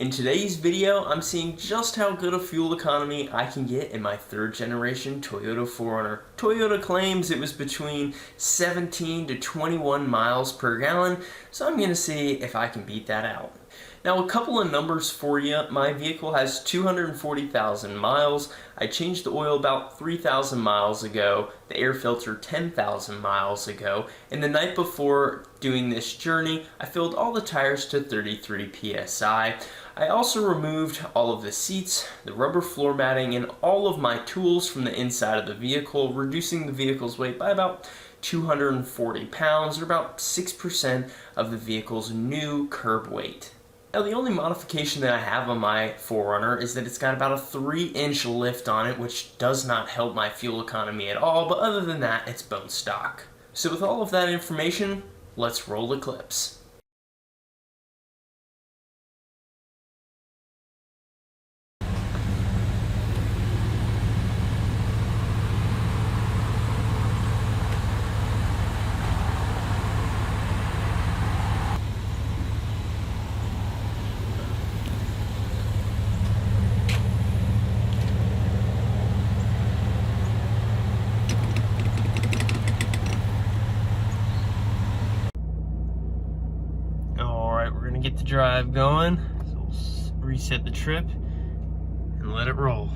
In today's video, I'm seeing just how good a fuel economy I can get in my third generation Toyota 4Runner. Toyota claims it was between 17 to 21 miles per gallon, so I'm going to see if I can beat that out. Now, a couple of numbers for you. My vehicle has 240,000 miles. I changed the oil about 3,000 miles ago, the air filter 10,000 miles ago, and the night before doing this journey, I filled all the tires to 33 psi. I also removed all of the seats, the rubber floor matting, and all of my tools from the inside of the vehicle, reducing the vehicle's weight by about 240 pounds, or about 6% of the vehicle's new curb weight. Now, the only modification that I have on my 4Runner is that it's got about a 3-inch lift on it, which does not help my fuel economy at all, but other than that, it's bone stock. So with all of that information, let's roll the clips. Get the drive going, so we'll reset the trip and let it roll.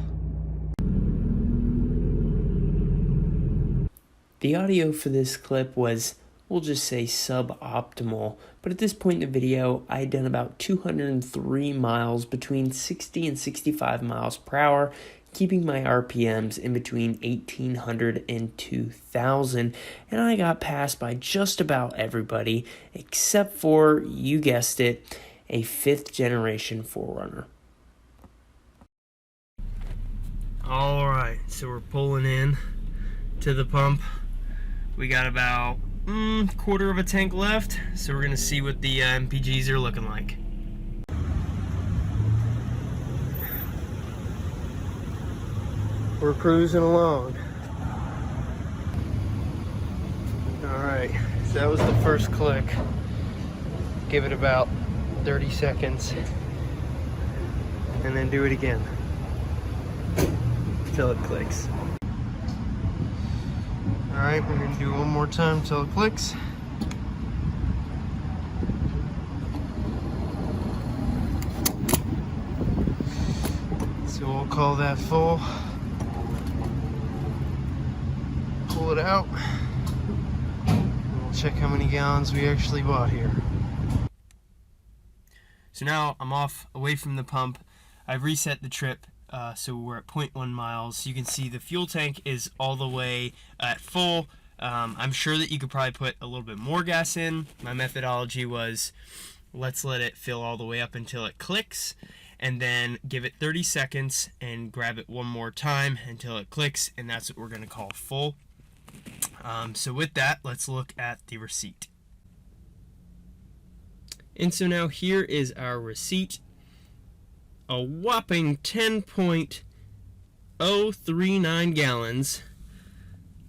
The audio for this clip was, we'll just say, suboptimal, but at this point in the video I had done about 203 miles between 60 and 65 miles per hour, keeping my RPMs in between 1,800 and 2,000, and I got passed by just about everybody except for, you guessed it, a 5th generation 4Runner. Alright, so we're pulling in to the pump. We got about quarter of a tank left, so we're gonna see what the MPGs are looking like. We're cruising along. Alright, so that was the first click. Give it about 30 seconds and then do it again until it clicks. Alright, we're going to do it one more time until it clicks. So we'll call that full. Pull it out, and we'll check how many gallons we actually bought here. So now I'm off away from the pump. I've reset the trip, so we're at 0.1 miles. You can see the fuel tank is all the way at full. I'm sure that you could probably put a little bit more gas in. My methodology was, let's let it fill all the way up until it clicks, and then give it 30 seconds and grab it one more time until it clicks, and that's what we're going to call full. So with that, let's look at the receipt. And so now here is our receipt. A whopping 10.039 gallons,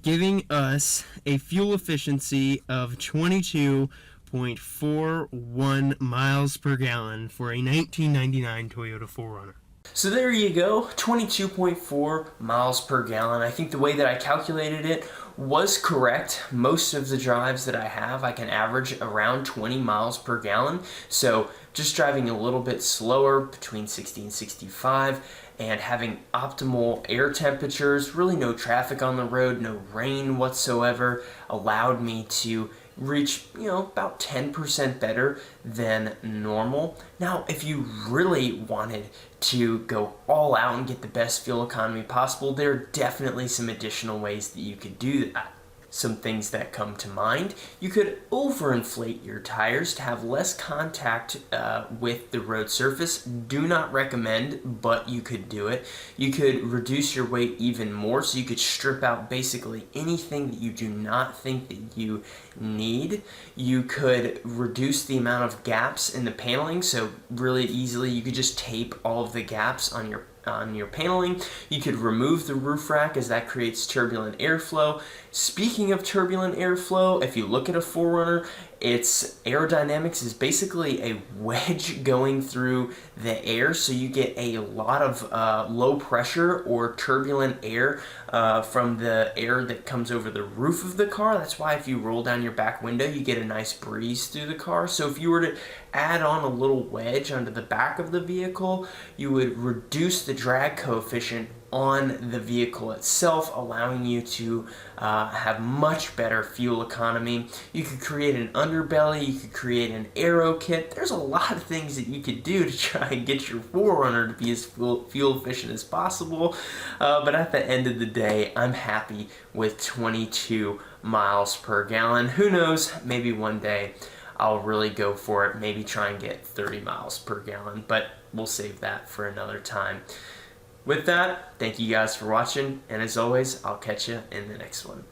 giving us a fuel efficiency of 22.41 miles per gallon for a 1999 Toyota 4Runner. So there you go, 22.4 miles per gallon. I think the way that I calculated it was correct. Most of the drives that I have, I can average around 20 miles per gallon. So just driving a little bit slower, between 60 and 65, and having optimal air temperatures, really no traffic on the road, no rain whatsoever, allowed me to reach, about 10% better than normal. Now, if you really wanted to go all out and get the best fuel economy possible, there are definitely some additional ways that you could do that. Some things that come to mind: you could overinflate your tires to have less contact with the road surface. Do not recommend, but you could do it. You could reduce your weight even more, so you could strip out basically anything that you do not think that you need. You could reduce the amount of gaps in the paneling, so really easily you could just tape all of the gaps on your paneling. You could remove the roof rack, as that creates turbulent airflow. Speaking of turbulent airflow, if you look at a 4Runner, Its aerodynamics is basically a wedge going through the air, so you get a lot of low pressure or turbulent air from the air that comes over the roof of the car. That's why if you roll down your back window, you get a nice breeze through the car. So if you were to add on a little wedge onto the back of the vehicle, you would reduce the drag coefficient on the vehicle itself, allowing you to have much better fuel economy. You could create an underbelly, you could create an aero kit. There's a lot of things that you could do to try and get your 4Runner to be as fuel efficient as possible, but at the end of the day, I'm happy with 22 miles per gallon. Who knows, maybe one day I'll really go for it, maybe try and get 30 miles per gallon, but we'll save that for another time. With that, thank you guys for watching, and as always, I'll catch you in the next one.